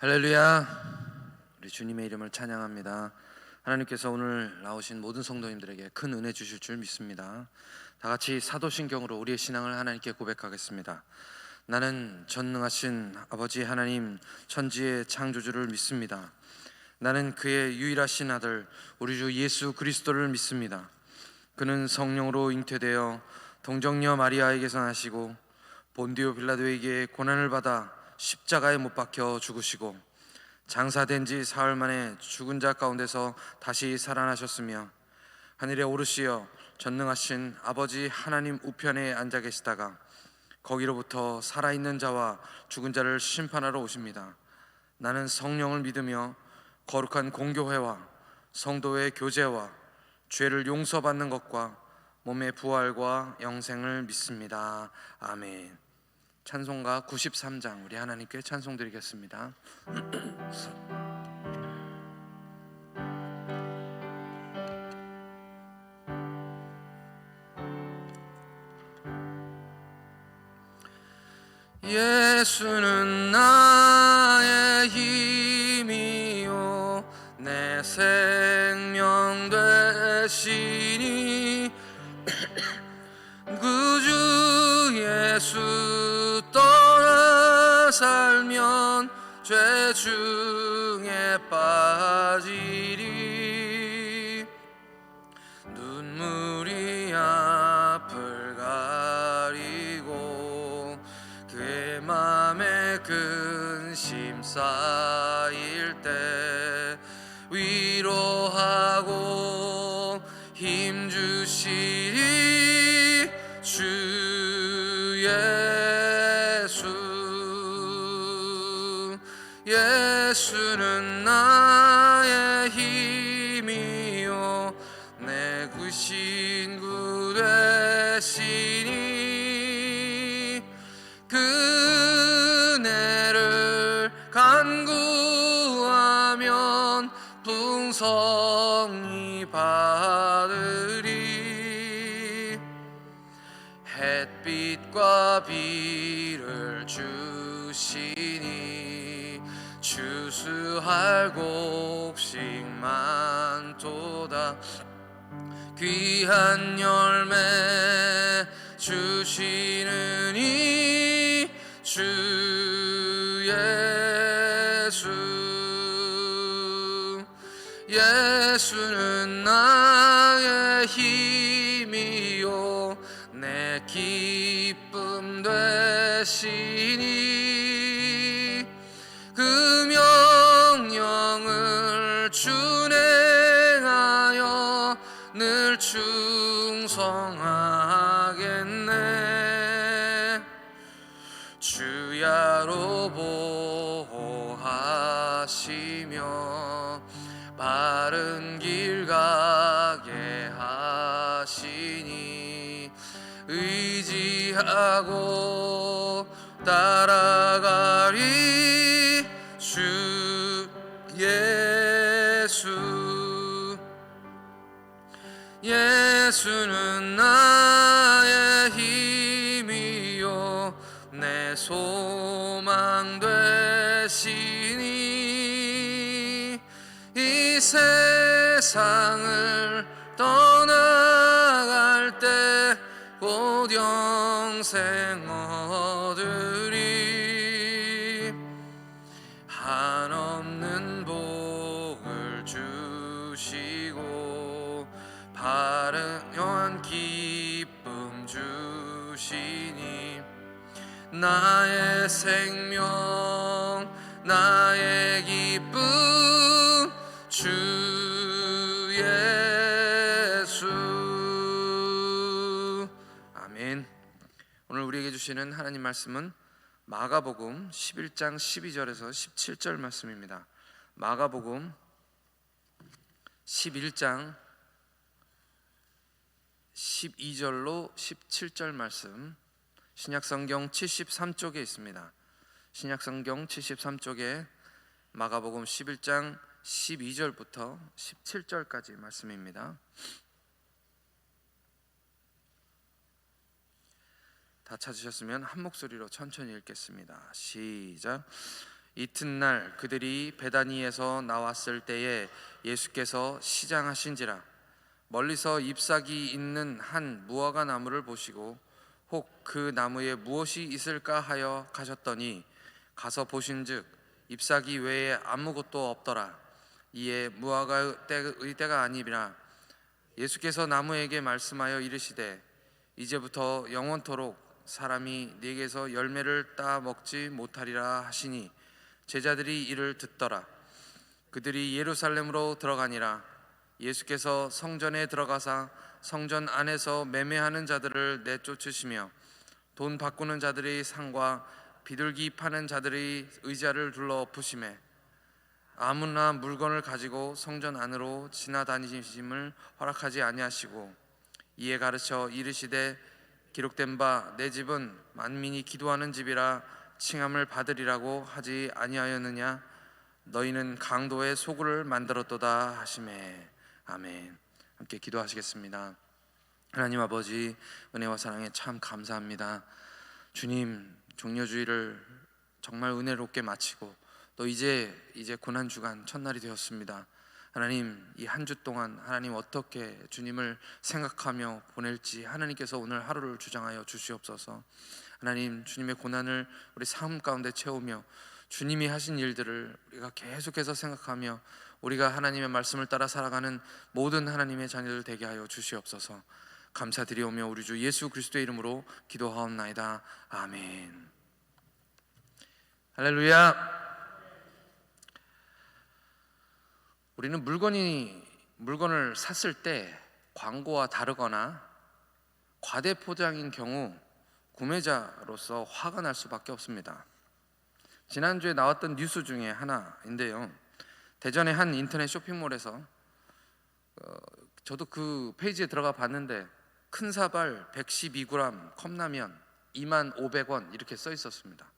할렐루야. 우리 주님의 이름을 찬양합니다. 하나님께서 오늘 나오신 모든 성도님들에게 큰 은혜 주실 줄 믿습니다. 다 같이 사도신경으로 우리의 신앙을 하나님께 고백하겠습니다. 나는 전능하신 아버지 하나님 천지의 창조주를 믿습니다. 나는 그의 유일하신 아들 우리 주 예수 그리스도를 믿습니다. 그는 성령으로 잉태되어 동정녀 마리아에게서 나시고 본디오 빌라도에게 고난을 받아 십자가에 못 박혀 죽으시고 장사된 지 사흘 만에 죽은 자 가운데서 다시 살아나셨으며 하늘에 오르시어 전능하신 아버지 하나님 우편에 앉아 계시다가 거기로부터 살아있는 자와 죽은 자를 심판하러 오십니다. 나는 성령을 믿으며 거룩한 공교회와 성도의 교제와 죄를 용서받는 것과 몸의 부활과 영생을 믿습니다. 아멘. 찬송가 93장 우리 하나님께 찬송 드리겠습니다. 예수는 나의 힘이요 내 생명 되시니 구주 예수 떠나 살면 죄 중에 빠지리 눈물이 앞을 가리고 그의 맘에 근심 쌓일 때 위로하고 힘주시리 주 예수. 예수는 나의 힘이요 내 구신구 되시니 그 은혜를 간구하면 풍성히 받으리 햇빛과 비를 주시니 추수할 곡식 많도다 귀한 열매 주시느니 주 예수. 예수는 나의 힘이요 내 기쁨 되시니 그 명령을 준행하여 늘 충성하겠네 주야로 보호하시며 바른 길 가게 하시니 의지하고 따라가리 주 예수. 예수는 나의 힘이요 내 소망 되시니 이 세상을 떠나갈 때 곧 영생 얻으리 한없는 복을 주시고 바른 기쁨 주시니 나의 생명 나의 기쁨 주 예수. 아멘. 오늘 우리에게 주시는 하나님 말씀은 마가복음 11장 12절에서 17절 말씀입니다. 마가복음 11장 12절로 17절 말씀 신약성경 73쪽에 있습니다. 신약성경 73쪽에 마가복음 11장 12절부터 17절까지 말씀입니다. 다 찾으셨으면 한 목소리로 천천히 읽겠습니다. 시작. 이튿날 그들이 베다니에서 나왔을 때에 예수께서 시장하신지라 멀리서 잎사귀 있는 한 무화과 나무를 보시고 혹 그 나무에 무엇이 있을까 하여 가셨더니 가서 보신즉 잎사귀 외에 아무것도 없더라. 이에 무화과 의 때가 아니라 예수께서 나무에게 말씀하여 이르시되 이제부터 영원토록 사람이 네게서 열매를 따 먹지 못하리라 하시니 제자들이 이를 듣더라. 그들이 예루살렘으로 들어가니라. 예수께서 성전에 들어가사 성전 안에서 매매하는 자들을 내쫓으시며 돈 바꾸는 자들의 상과 비둘기 파는 자들의 의자를 둘러 엎으시매 아무나 물건을 가지고 성전 안으로 지나다니심을 허락하지 아니하시고 이에 가르쳐 이르시되 기록된 바 내 집은 만민이 기도하는 집이라 칭함을 받으리라고 하지 아니하였느냐. 너희는 강도의 소굴을 만들었도다 하시매. 아멘. 함께 기도하시겠습니다. 하나님 아버지, 은혜와 사랑에 참 감사합니다. 주님, 종려주의를 정말 은혜롭게 마치고 또 이제 고난주간 첫날이 되었습니다. 하나님, 이 한 주 동안 하나님 어떻게 주님을 생각하며 보낼지 하나님께서 오늘 하루를 주장하여 주시옵소서. 하나님, 주님의 고난을 우리 삶 가운데 채우며 주님이 하신 일들을 우리가 계속해서 생각하며 우리가 하나님의 말씀을 따라 살아가는 모든 하나님의 자녀들 되게 하여 주시옵소서. 감사드리오며 우리 주 예수 그리스도의 이름으로 기도하옵나이다. 아멘. 할렐루야. 우리는 물건을 샀을 때 광고와 다르거나 과대 포장인 경우 구매자로서 화가 날 수밖에 없습니다. 지난주에 나왔던 뉴스 중에 하나인데요, 대전의 한 인터넷 쇼핑몰에서 저도 그 페이지에 들어가 봤는데 큰 사발 112g 컵라면 25,000원 이렇게 써 있었습니다.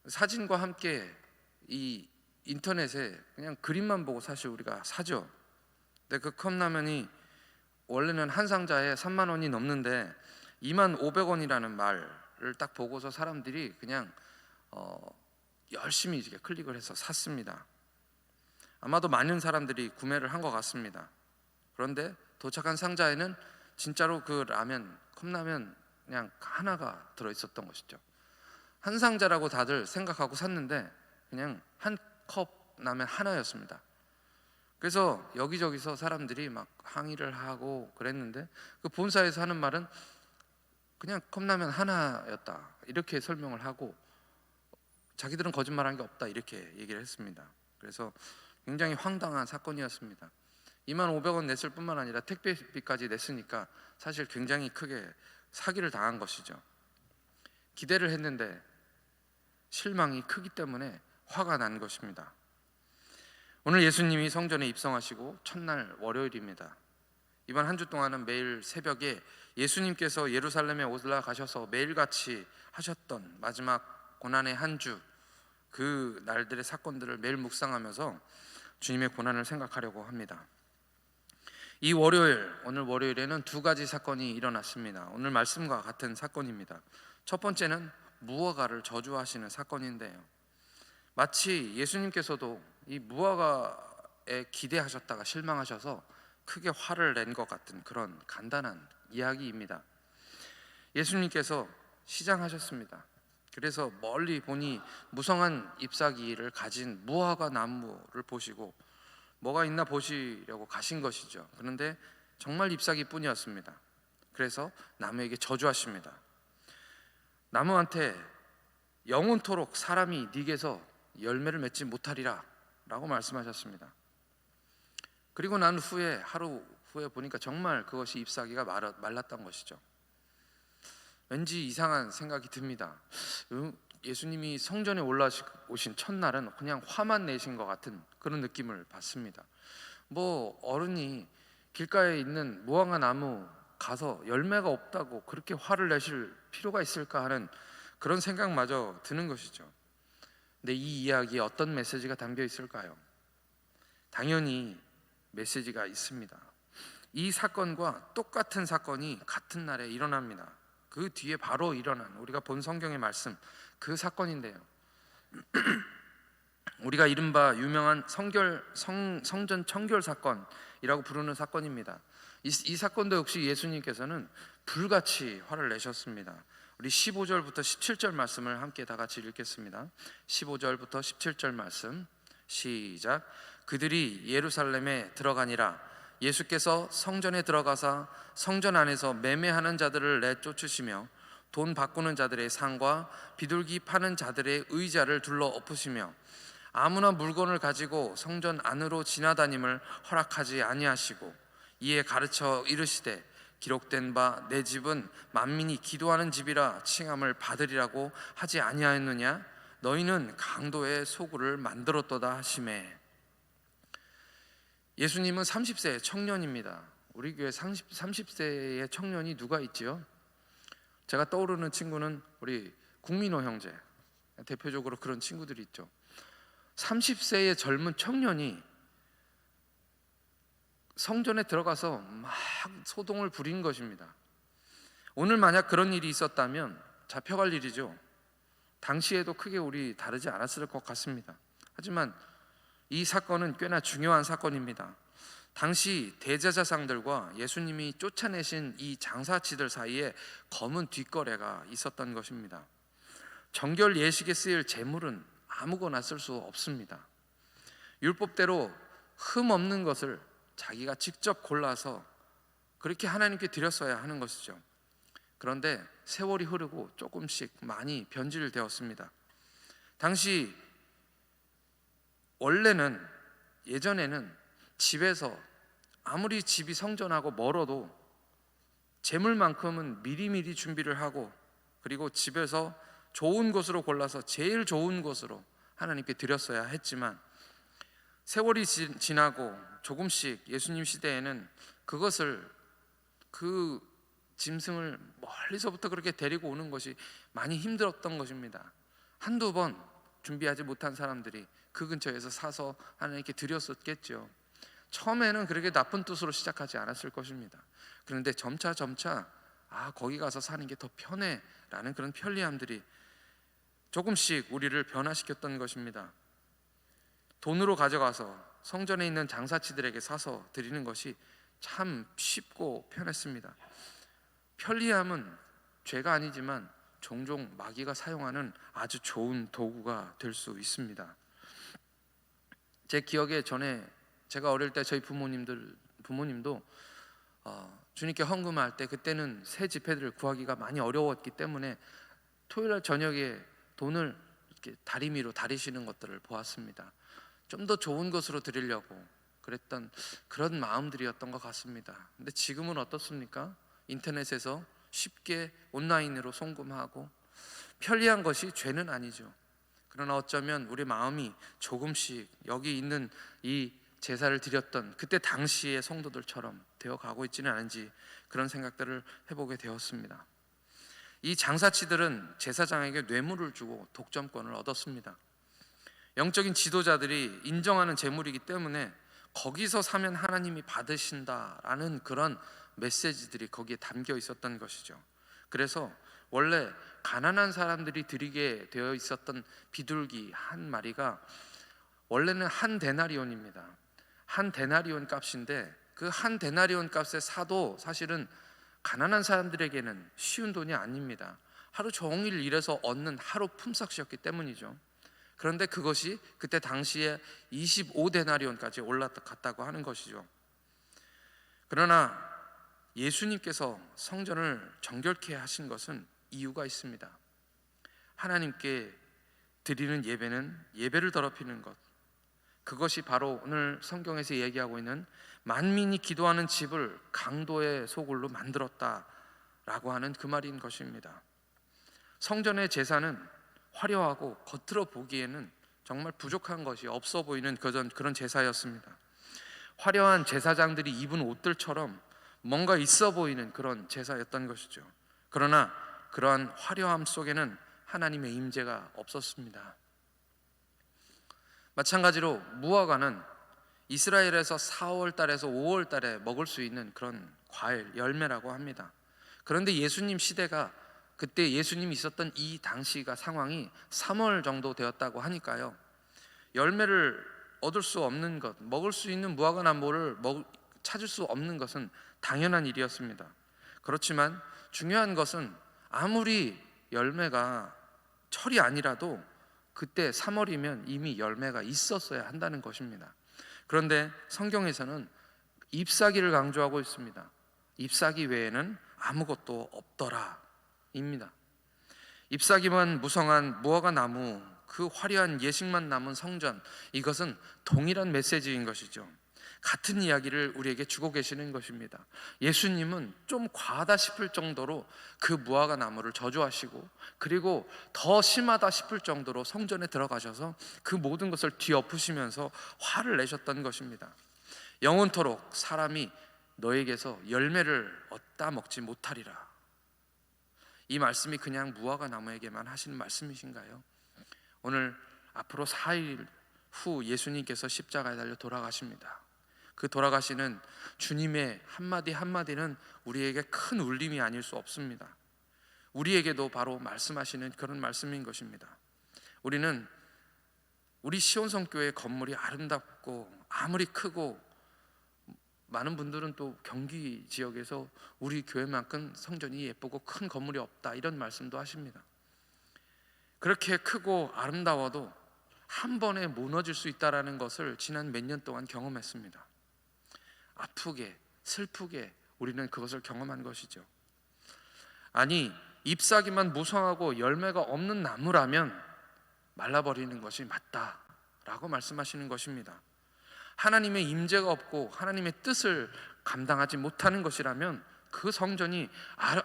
사진과 함께 이 인터넷에 그냥 그림만 보고 사실 우리가 사죠. 근데 그 컵라면이 원래는 한 상자에 30,000원이 넘는데 25,000원이라는 말을 딱 보고서 사람들이 그냥 열심히 이렇게 클릭을 해서 샀습니다. 아마도 많은 사람들이 구매를 한 것 같습니다. 그런데 도착한 상자에는 진짜로 그 컵라면 그냥 하나가 들어있었던 것이죠. 한 상자라고 다들 생각하고 샀는데 그냥 한 컵 라면 하나였습니다. 그래서 여기저기서 사람들이 막 항의를 하고 그랬는데 그 본사에서 하는 말은 그냥 컵라면 하나였다 이렇게 설명을 하고 자기들은 거짓말한 게 없다 이렇게 얘기를 했습니다. 그래서 굉장히 황당한 사건이었습니다. 25,000원 냈을 뿐만 아니라 택배비까지 냈으니까 사실 굉장히 크게 사기를 당한 것이죠. 기대를 했는데 실망이 크기 때문에 화가 난 것입니다. 오늘 예수님이 성전에 입성하시고 첫날 월요일입니다. 이번 한 주 동안은 매일 새벽에 예수님께서 예루살렘에 올라가셔서 매일같이 하셨던 마지막 고난의 한 주, 그 날들의 사건들을 매일 묵상하면서 주님의 고난을 생각하려고 합니다. 오늘 월요일에는 두 가지 사건이 일어났습니다. 오늘 말씀과 같은 사건입니다. 첫 번째는 무화과를 저주하시는 사건인데요, 마치 예수님께서도 이 무화과에 기대하셨다가 실망하셔서 크게 화를 낸 것 같은 그런 간단한 이야기입니다. 예수님께서 시장하셨습니다. 그래서 멀리 보니 무성한 잎사귀를 가진 무화과 나무를 보시고 뭐가 있나 보시려고 가신 것이죠. 그런데 정말 잎사귀 뿐이었습니다. 그래서 나무에게 저주하십니다. 나무한테 영원토록 사람이 네게서 열매를 맺지 못하리라 라고 말씀하셨습니다. 그리고 난 후에 하루 후에 보니까 정말 그것이 잎사귀가 말랐던 것이죠. 왠지 이상한 생각이 듭니다. 예수님이 성전에 올라오신 첫날은 그냥 화만 내신 것 같은 그런 느낌을 받습니다. 어른이 길가에 있는 무화과 나무 가서 열매가 없다고 그렇게 화를 내실 필요가 있을까 하는 그런 생각마저 드는 것이죠. 근데 이 이야기에 어떤 메시지가 담겨 있을까요? 당연히 메시지가 있습니다. 이 사건과 똑같은 사건이 같은 날에 일어납니다. 그 뒤에 바로 일어난 우리가 본 성경의 말씀, 그 사건인데요, 우리가 이른바 유명한 성전 청결 사건이라고 부르는 사건입니다. 이 사건도 역시 예수님께서는 불같이 화를 내셨습니다. 우리 15절부터 17절 말씀을 함께 다 같이 읽겠습니다. 15절부터 17절 말씀 시작. 그들이 예루살렘에 들어가니라. 예수께서 성전에 들어가사 성전 안에서 매매하는 자들을 내쫓으시며 돈 바꾸는 자들의 상과 비둘기 파는 자들의 의자를 둘러 엎으시며 아무나 물건을 가지고 성전 안으로 지나다님을 허락하지 아니하시고 이에 가르쳐 이르시되 기록된 바 내 집은 만민이 기도하는 집이라 칭함을 받으리라고 하지 아니하였느냐. 너희는 강도의 소굴을 만들었도다 하시매. 예수님은 30세 청년입니다. 우리 교회 30세의 청년이 누가 있지요? 제가 떠오르는 친구는 우리 국민호 형제, 대표적으로 그런 친구들이 있죠. 30세의 젊은 청년이 성전에 들어가서 막 소동을 부린 것입니다. 오늘 만약 그런 일이 있었다면 잡혀갈 일이죠. 당시에도 크게 우리 다르지 않았을 것 같습니다. 하지만 이 사건은 꽤나 중요한 사건입니다. 당시 대제사장들과 예수님이 쫓아내신 이 장사치들 사이에 검은 뒷거래가 있었던 것입니다. 정결 예식에 쓰일 제물은 아무거나 쓸 수 없습니다. 율법대로 흠 없는 것을 자기가 직접 골라서 그렇게 하나님께 드렸어야 하는 것이죠. 그런데 세월이 흐르고 조금씩 많이 변질되었습니다. 당시 원래는 예전에는 집에서 아무리 집이 성전하고 멀어도 제물만큼은 미리미리 준비를 하고 그리고 집에서 좋은 곳으로 골라서 제일 좋은 곳으로 하나님께 드렸어야 했지만 세월이 지나고 조금씩 예수님 시대에는 그것을 그 짐승을 멀리서부터 그렇게 데리고 오는 것이 많이 힘들었던 것입니다. 한두 번 준비하지 못한 사람들이 그 근처에서 사서 하나님께 드렸었겠죠. 처음에는 그렇게 나쁜 뜻으로 시작하지 않았을 것입니다. 그런데 점차 거기 가서 사는 게 더 편해 라는 그런 편리함들이 조금씩 우리를 변화시켰던 것입니다. 돈으로 가져가서 성전에 있는 장사치들에게 사서 드리는 것이 참 쉽고 편했습니다. 편리함은 죄가 아니지만 종종 마귀가 사용하는 아주 좋은 도구가 될 수 있습니다. 제 기억에 전에 제가 어릴 때 저희 부모님도 주님께 헌금할 때 그때는 새 지폐들을 구하기가 많이 어려웠기 때문에 토요일 저녁에 돈을 이렇게 다리미로 다리시는 것들을 보았습니다. 좀 더 좋은 것으로 드리려고 그랬던 그런 마음들이었던 것 같습니다. 근데 지금은 어떻습니까? 인터넷에서 쉽게 온라인으로 송금하고 편리한 것이 죄는 아니죠. 그러나 어쩌면 우리 마음이 조금씩 여기 있는 이 제사를 드렸던 그때 당시의 성도들처럼 되어가고 있지는 않은지 그런 생각들을 해보게 되었습니다. 이 장사치들은 제사장에게 뇌물을 주고 독점권을 얻었습니다. 영적인 지도자들이 인정하는 제물이기 때문에 거기서 사면 하나님이 받으신다라는 그런 메시지들이 거기에 담겨 있었던 것이죠. 그래서 원래 가난한 사람들이 드리게 되어 있었던 비둘기 한 마리가 원래는 한 데나리온입니다. 한 데나리온 값인데 그 한 데나리온 값에 사도 사실은 가난한 사람들에게는 쉬운 돈이 아닙니다. 하루 종일 일해서 얻는 하루 품삯이었기 때문이죠. 그런데 그것이 그때 당시에 25데나리온까지 올라갔다고 하는 것이죠. 그러나 예수님께서 성전을 정결케 하신 것은 이유가 있습니다. 하나님께 드리는 예배는 예배를 더럽히는 것, 그것이 바로 오늘 성경에서 얘기하고 있는 만민이 기도하는 집을 강도의 소굴로 만들었다라고 하는 그 말인 것입니다. 성전의 제사는 화려하고 겉으로 보기에는 정말 부족한 것이 없어 보이는 그런 제사였습니다. 화려한 제사장들이 입은 옷들처럼 뭔가 있어 보이는 그런 제사였던 것이죠. 그러나 그러한 화려함 속에는 하나님의 임재가 없었습니다. 마찬가지로 무화과는 이스라엘에서 4월 달에서 5월 달에 먹을 수 있는 그런 과일, 열매라고 합니다. 그런데 예수님 시대가 그때 예수님이 있었던 이 당시가 상황이 3월 정도 되었다고 하니까요, 열매를 얻을 수 없는 것, 먹을 수 있는 무화과 나무를 찾을 수 없는 것은 당연한 일이었습니다. 그렇지만 중요한 것은 아무리 열매가 철이 아니라도 그때 3월이면 이미 열매가 있었어야 한다는 것입니다. 그런데 성경에서는 잎사귀를 강조하고 있습니다. 잎사귀 외에는 아무것도 없더라 입니다. 잎사귀만 무성한 무화과 나무, 그 화려한 예식만 남은 성전, 이것은 동일한 메시지인 것이죠. 같은 이야기를 우리에게 주고 계시는 것입니다. 예수님은 좀 과하다 싶을 정도로 그 무화과 나무를 저주하시고, 그리고 더 심하다 싶을 정도로 성전에 들어가셔서 그 모든 것을 뒤엎으시면서 화를 내셨던 것입니다. 영원토록 사람이 너에게서 열매를 얻다 먹지 못하리라. 이 말씀이 그냥 무화과 나무에게만 하시는 말씀이신가요? 오늘 앞으로 4일 후 예수님께서 십자가에 달려 돌아가십니다. 그 돌아가시는 주님의 한마디 한마디는 우리에게 큰 울림이 아닐 수 없습니다. 우리에게도 바로 말씀하시는 그런 말씀인 것입니다. 우리는 우리 시온성교회 건물이 아름답고 아무리 크고, 많은 분들은 또 경기 지역에서 우리 교회만큼 성전이 예쁘고 큰 건물이 없다, 이런 말씀도 하십니다. 그렇게 크고 아름다워도 한 번에 무너질 수 있다는 것을 지난 몇 년 동안 경험했습니다. 아프게 슬프게 우리는 그것을 경험한 것이죠. 아니, 잎사귀만 무성하고 열매가 없는 나무라면 말라버리는 것이 맞다라고 말씀하시는 것입니다. 하나님의 임재가 없고 하나님의 뜻을 감당하지 못하는 것이라면 그 성전이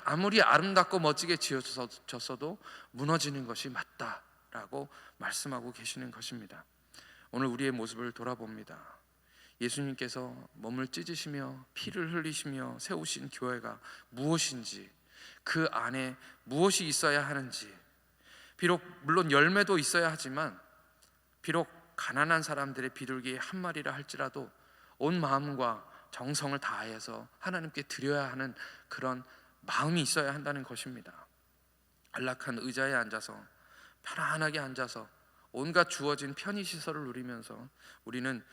아무리 아름답고 멋지게 지어졌어도 무너지는 것이 맞다라고 말씀하고 계시는 것입니다. 오늘 우리의 모습을 돌아봅니다. 예수님께서 몸을 찢으시며 피를 흘리시며 세우신 교회가 무엇인지, 그 안에 무엇이 있어야 하는지, 비록 물론 열매도 있어야 하지만, 비록 가난한 사람들의 비둘기 한 마리라 할지라도 온 마음과 정성을 다해서 하나님께 드려야 하는 그런 마음이 있어야 한다는 것입니다. 안락한 의자에 앉아서 편안하게 앉아서 온갖 주어진 편의시설을 누리면서 우리는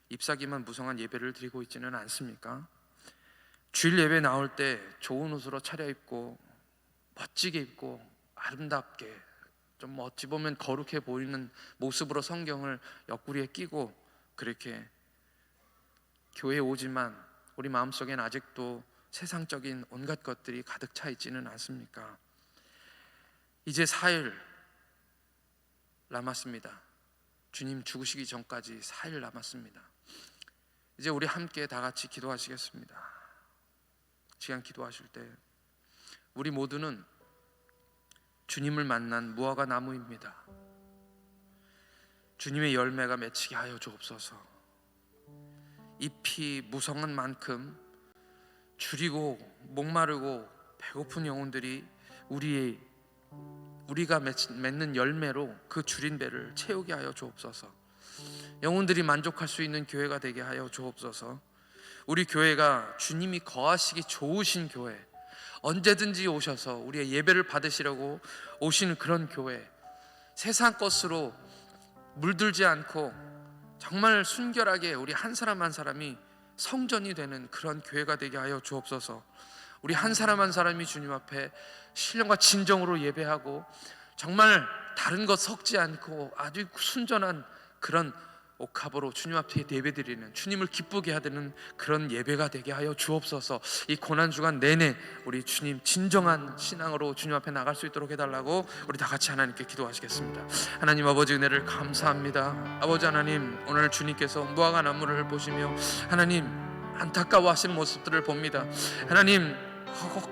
잎사귀만 무성한 예배를 드리고 있지는 않습니까? 주일 예배 나올 때 좋은 옷으로 차려입고 멋지게 입고 아름답게, 좀 어찌 보면 거룩해 보이는 모습으로 성경을 옆구리에 끼고 그렇게 교회에 오지만 우리 마음속엔 아직도 세상적인 온갖 것들이 가득 차 있지는 않습니까? 이제 4일 남았습니다. 주님 죽으시기 전까지 4일 남았습니다. 이제 우리 함께 다 같이 기도하시겠습니다. 시간 기도하실 때 우리 모두는 주님을 만난 무화과 나무입니다. 주님의 열매가 맺히게 하여 주옵소서. 잎이 무성한 만큼 줄이고 목마르고 배고픈 영혼들이 우리가 맺는 열매로 그 줄인 배를 채우게 하여 주옵소서. 영혼들이 만족할 수 있는 교회가 되게 하여 주옵소서. 우리 교회가 주님이 거하시기 좋으신 교회, 언제든지 오셔서 우리의 예배를 받으시려고 오시는 그런 교회, 세상 것으로 물들지 않고 정말 순결하게 우리 한 사람 한 사람이 성전이 되는 그런 교회가 되게 하여 주옵소서. 우리 한 사람 한 사람이 주님 앞에 신령과 진정으로 예배하고 정말 다른 것 섞지 않고 아주 순전한 그런 옥합으로 주님 앞에 예배드리는, 주님을 기쁘게 하는 그런 예배가 되게 하여 주옵소서. 이 고난주간 내내 우리 주님 진정한 신앙으로 주님 앞에 나갈 수 있도록 해달라고 우리 다 같이 하나님께 기도하시겠습니다. 하나님 아버지, 은혜를 감사합니다. 아버지 하나님, 오늘 주님께서 무화과 나무를 보시며 하나님 안타까워하시는 모습들을 봅니다. 하나님,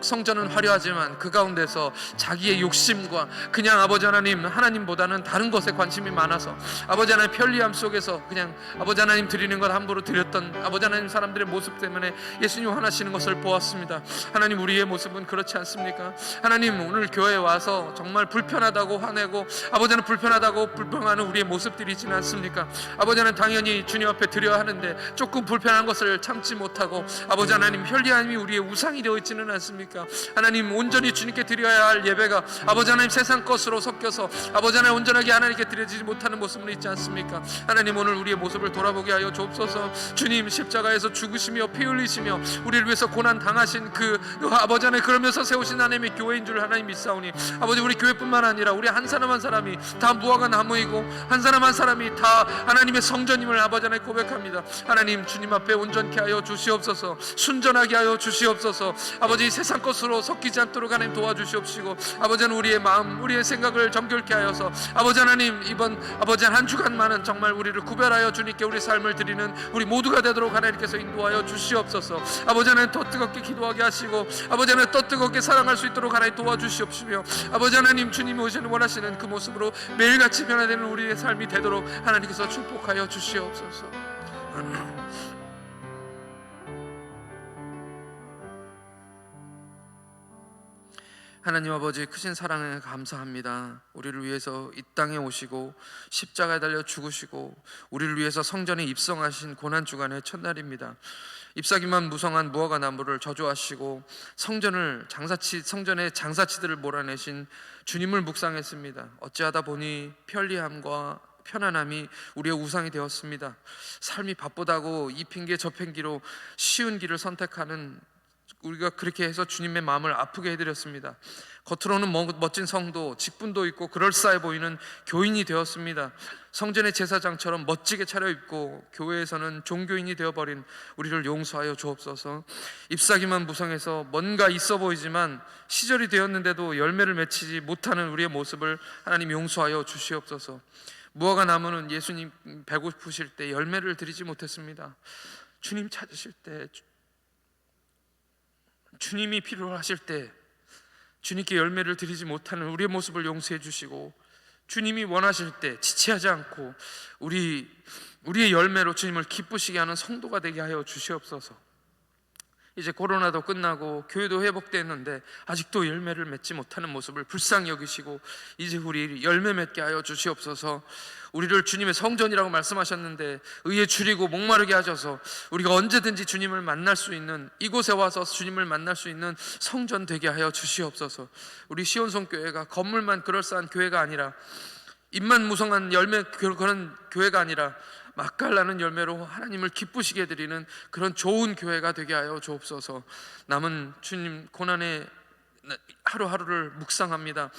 성전은 화려하지만 그 가운데서 자기의 욕심과 그냥 아버지 하나님, 하나님보다는 다른 것에 관심이 많아서 아버지 하나님 편리함 속에서 그냥 아버지 하나님 드리는 것 함부로 드렸던 아버지 하나님 사람들의 모습 때문에 예수님 화나시는 것을 보았습니다. 하나님, 우리의 모습은 그렇지 않습니까? 하나님, 오늘 교회에 와서 정말 불편하다고 화내고 아버지 하나님 불편하다고 불평하는 우리의 모습들이 있지는 않습니까? 아버지 하나님, 당연히 주님 앞에 드려야 하는데 조금 불편한 것을 참지 못하고 아버지 하나님 편리함이 우리의 우상이 되어 있지는 되지는 않습니까? 하나님, 온전히 주님께 드려야 할 예배가 아버지 하나님 세상 것으로 섞여서 아버지 하나님 온전하게 하나님께 드려지지 못하는 모습은 있지 않습니까? 하나님, 오늘 우리의 모습을 돌아보게 하여 주옵소서. 주님, 십자가에서 죽으시며 피 흘리시며 우리를 위해서 고난 당하신 그 아버지 하나님, 그러면서 세우신 하나님의 교회인 줄 하나님 믿사오니 아버지, 우리 교회뿐만 아니라 우리 한 사람 한 사람이 다 무화과 나무이고 한 사람 한 사람이 다 하나님의 성전임을 아버지 하나님 고백합니다. 하나님, 주님 앞에 온전케 하여 주시옵소서. 순전하게 하여 주시옵소서. 아버지, 세상 것으로 섞이지 않도록 하나님 도와주시옵시고 아버지 하나님, 우리의 마음 우리의 생각을 정결케 하여서 아버지 하나님, 이번 아버지 한 주간만은 정말 우리를 구별하여 주님께 우리 삶을 드리는 우리 모두가 되도록 하나님께서 인도하여 주시옵소서. 아버지 하나님, 더 뜨겁게 기도하게 하시고 아버지 하나님, 더 뜨겁게 사랑할 수 있도록 하나님 도와주시옵시며 아버지 하나님, 주님이 원하시는 그 모습으로 매일같이 변화되는 우리의 삶이 되도록 하나님께서 축복하여 주시옵소서. 하나님 아버지, 크신 사랑에 감사합니다. 우리를 위해서 이 땅에 오시고 십자가에 달려 죽으시고 우리를 위해서 성전에 입성하신 고난주간의 첫날입니다. 잎사귀만 무성한 무화과 나무를 저주하시고 성전의 장사치들을 몰아내신 주님을 묵상했습니다. 어찌하다 보니 편리함과 편안함이 우리의 우상이 되었습니다. 삶이 바쁘다고 이 핑계 저 핑계로 쉬운 길을 선택하는 우리가 그렇게 해서 주님의 마음을 아프게 해드렸습니다. 겉으로는 멋진 성도, 직분도 있고 그럴싸해 보이는 교인이 되었습니다. 성전의 제사장처럼 멋지게 차려입고 교회에서는 종교인이 되어버린 우리를 용서하여 주옵소서. 잎사귀만 무성해서 뭔가 있어 보이지만 시절이 되었는데도 열매를 맺히지 못하는 우리의 모습을 하나님 용서하여 주시옵소서. 무화과 나무는 예수님 배고프실 때 열매를 드리지 못했습니다. 주님 찾으실 때, 주님이 필요하실 때 주님께 열매를 드리지 못하는 우리의 모습을 용서해 주시고, 주님이 원하실 때 지체하지 않고 우리의 열매로 주님을 기쁘시게 하는 성도가 되게 하여 주시옵소서. 이제 코로나도 끝나고 교회도 회복됐는데 아직도 열매를 맺지 못하는 모습을 불쌍히 여기시고 이제 우리 열매 맺게 하여 주시옵소서. 우리를 주님의 성전이라고 말씀하셨는데 의에 줄이고 목마르게 하셔서 우리가 언제든지 주님을 만날 수 있는, 이곳에 와서 주님을 만날 수 있는 성전 되게 하여 주시옵소서. 우리 시온성교회가 건물만 그럴싸한 교회가 아니라, 입만 무성한 열매 그런 교회가 아니라 맛깔나는 열매로 하나님을 기쁘시게 드리는 그런 좋은 교회가 되게 하여 주옵소서. 남은 주님 고난의 하루하루를 묵상합니다.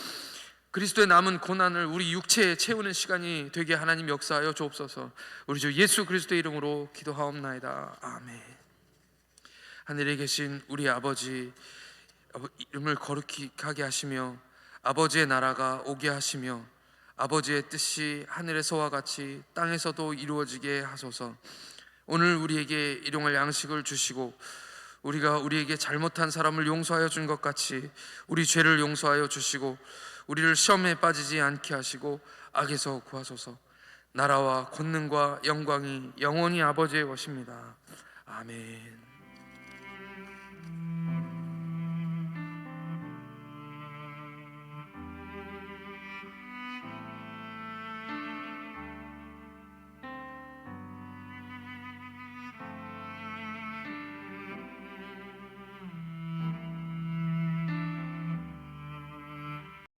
그리스도의 남은 고난을 우리 육체에 채우는 시간이 되게 하나님 역사하여 주옵소서. 우리 주 예수 그리스도의 이름으로 기도하옵나이다. 아멘. 하늘에 계신 우리 아버지, 이름을 거룩하게 하시며 아버지의 나라가 오게 하시며 아버지의 뜻이 하늘에서와 같이 땅에서도 이루어지게 하소서. 오늘 우리에게 일용할 양식을 주시고 우리가 우리에게 잘못한 사람을 용서하여 준 것 같이 우리 죄를 용서하여 주시고 우리를 시험에 빠지지 않게 하시고 악에서 구하소서. 나라와 권능과 영광이 영원히 아버지의 것입니다. 아멘.